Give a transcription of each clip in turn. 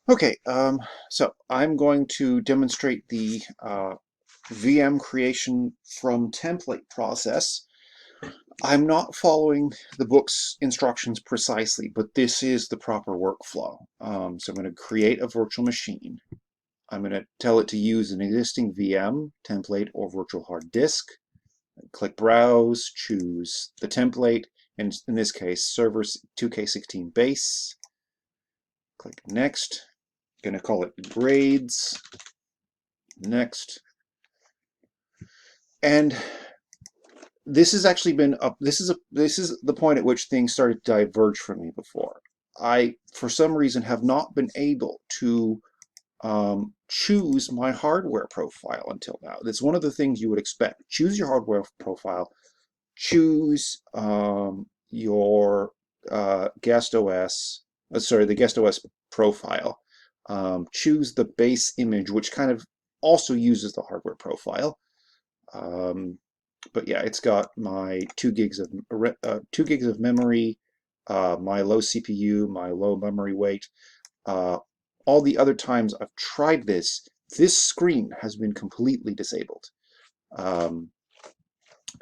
Okay, so I'm going to demonstrate the VM creation from template process. I'm not following the book's instructions precisely, but this is the proper workflow. So I'm going to create a virtual machine. I'm going to tell it to use an existing VM, template, or virtual hard disk. Click Browse, choose the template, and in this case, servers 2K16 base. Click Next. I'm going to call it grades. Next. And this has actually been up. This is the point at which things started to diverge from me before. I, for some reason, have not been able to choose my hardware profile until now. That's one of the things you would expect. Choose your hardware profile. Choose your guest OS. Sorry, the guest OS profile. Choose the base image, which kind of also uses the hardware profile. But yeah, it's got my 2 gigs of memory, my low CPU, my low memory weight. All the other times I've tried this screen has been completely disabled. Um,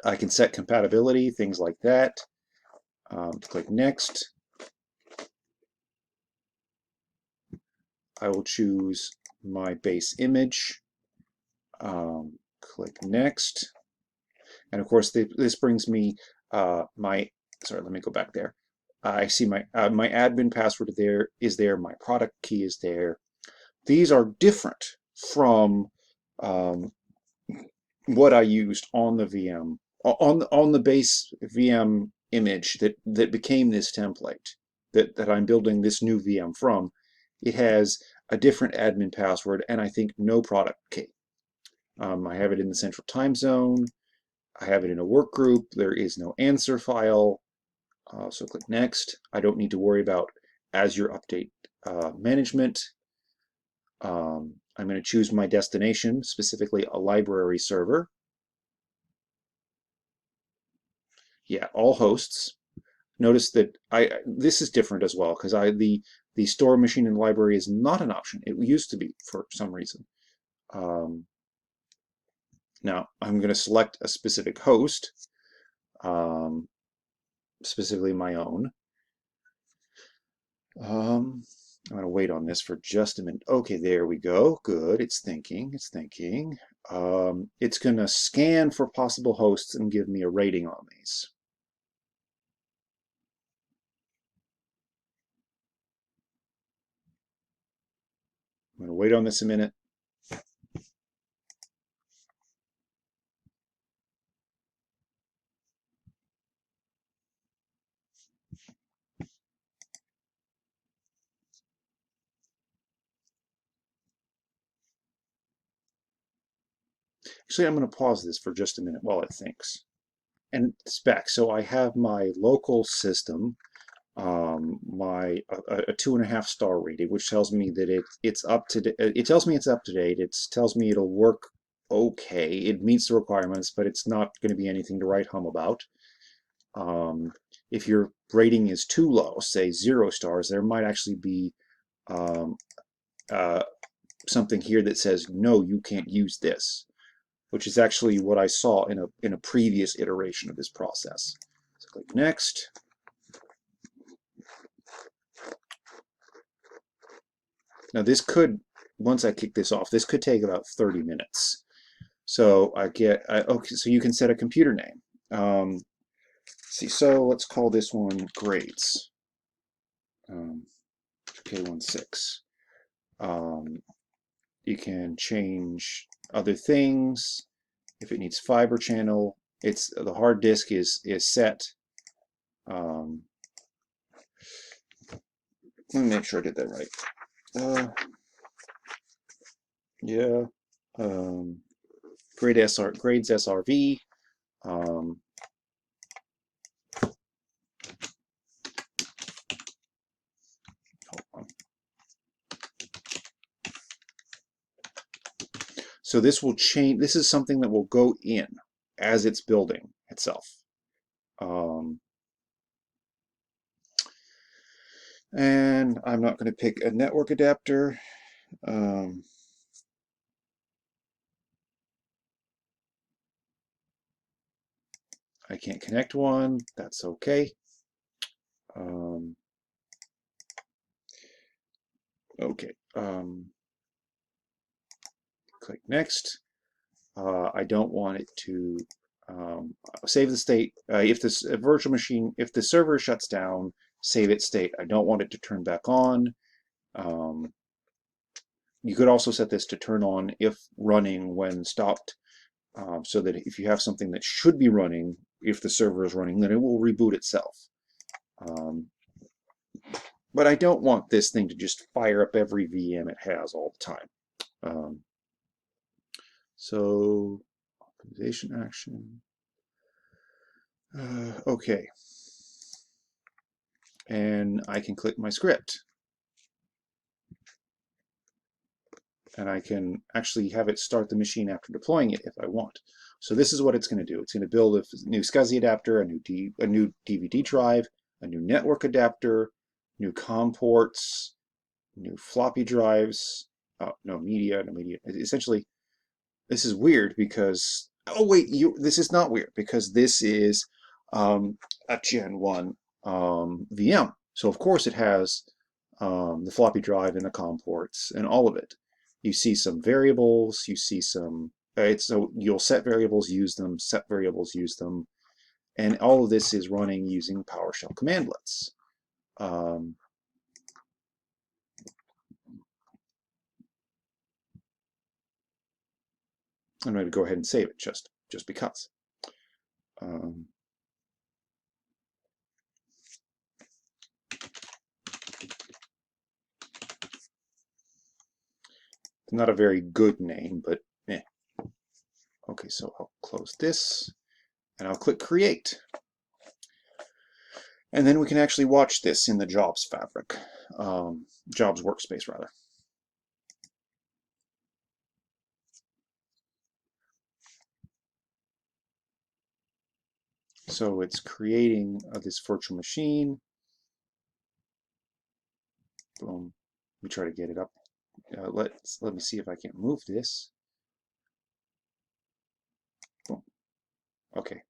I can set compatibility, things like that. Click Next. I will choose my base image. Click Next. And of course, this brings me sorry, let me go back there. I see my admin password is there, my product key is there. These are different from um, what I used on the VM, on the base VM image that became this template that I'm building this new VM from. It has a different admin password and I think no product key. I have it in the central time zone. I have it in a work group. There is no answer file. So click Next. I don't need to worry about Azure Update Management. I'm going to choose my destination, specifically a library server. Yeah, all hosts. Notice that this is different as well because the store machine in the library is not an option. It used to be for some reason. Now I'm going to select a specific host, specifically my own. I'm going to wait on this for just a minute. Okay, there we go. Good. It's thinking. It's thinking. It's going to scan for possible hosts and give me a rating on these. I'm going to wait on this a minute. Actually, I'm going to pause this for just a minute while it thinks. And it's back. So I have my local system, my a 2.5-star rating, which tells me that it's up to it tells me it's up to date. It tells me it'll work okay. It meets the requirements, but it's not going to be anything to write home about. If your rating is too low, say 0 stars, there might actually be um, something here that says no, you can't use this, which is actually what I saw in a previous iteration of this process. So click Next. Now this could, once I kick this off, this could take about 30 minutes. So okay, so you can set a computer name. See, so let's call this one grades, K16. You can change other things. If it needs fiber channel, the hard disk is set. Let me make sure I did that right. Yeah. Grades SRV. So this will change. This is something that will go in as it's building itself. And I'm not going to pick a network adapter. I can't connect one. That's okay. Okay. Click next. I don't want it to save the state. If this virtual machine, if the server shuts down, save its state. I don't want it to turn back on. You could also set this to turn on if running when stopped, so that if you have something that should be running, if the server is running, then it will reboot itself. But I don't want this thing to just fire up every VM it has all the time. So, optimization action. Okay. And I can click my script. And I can actually have it start the machine after deploying it if I want. So this is what it's going to do. It's going to build a new SCSI adapter, a new DVD drive, a new network adapter, new COM ports, new floppy drives, no media. Essentially, this is weird because, oh wait, this is not weird because this is a Gen 1 VM. So of course it has the floppy drive and the COM ports and all of it. You see some variables, you see some, so you'll set variables, use them, set variables, use them, and all of this is running using PowerShell commandlets. I'm going to go ahead and save it just because. Not a very good name, but eh. Okay, so I'll close this and I'll click create. And then we can actually watch this in the jobs fabric, jobs workspace rather. So it's creating this virtual machine. Boom. We try to get it up. Let me see if I can move this. Boom. Okay.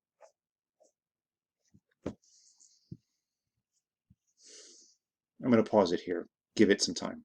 I'm going to pause it here. Give it some time.